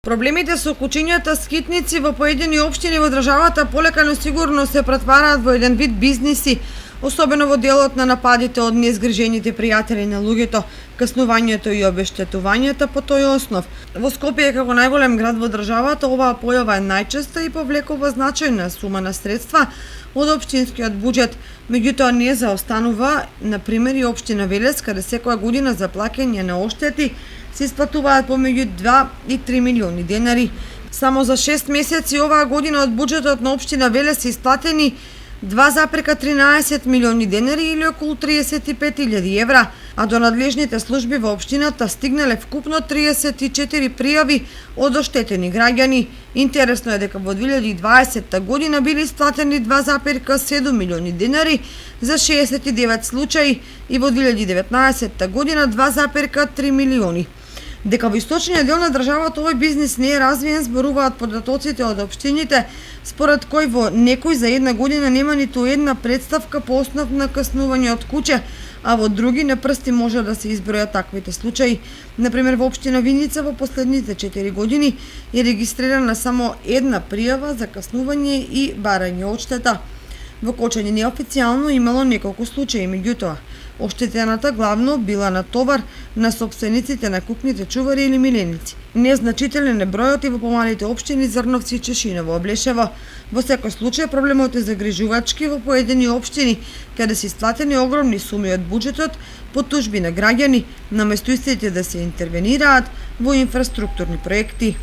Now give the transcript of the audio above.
Проблемите со кучињата скитници во поедини општини во државата полека но сигурно се претвараат во еден вид бизниси, особено во делот на нападите од незгрижените пријатели на луѓето, каснувањето и обештетувањата по тој основ. Во Скопје како најголем град во државата оваа појава е најчеста и повлекува значајна сума на средства од општинскиот буџет, меѓутоа не заостанува на пример и општина Велес, каде секоја година за плаќање на оштети се исплатуваат помеѓу 2 и 3 милиони денари. Само за 6 месеци оваа година од буџетот на општина Велес се исплатени 2,13 милиони денари или околу 35.000 евра, а до надлежните служби во општината стигнале вкупно 34 пријави од оштетени граѓани. Интересно е дека во 2020 година били исплатени 2,7 милиони денари за 69 случаи и во 2019 година 2,3 милиони. Дека во источниот дел на државата овој бизнис не е развиен, зборуваат податоците од општините, според кој во некој за една година нема ниту една представка по основ на каснување од куќе, а во други на прсти може да се избројат таквите случаи. Например, во општина Виница во последните 4 години е регистрирана само една пријава за каснување и барање одштета. Во Кочани неофицијално имало неколку случаи, меѓутоа оштетената главно била на товар на сопствениците на кукните чувари или миленици. Незначителен е бројот и во помалите општини Зрновци и Чешиново, Облешево. Во секој случај проблемот е загрижувачки во поедини општини, каде се исплатени огромни суми од буџетот по тужби на граѓани, наместо истите да се интервенираат во инфраструктурни проекти.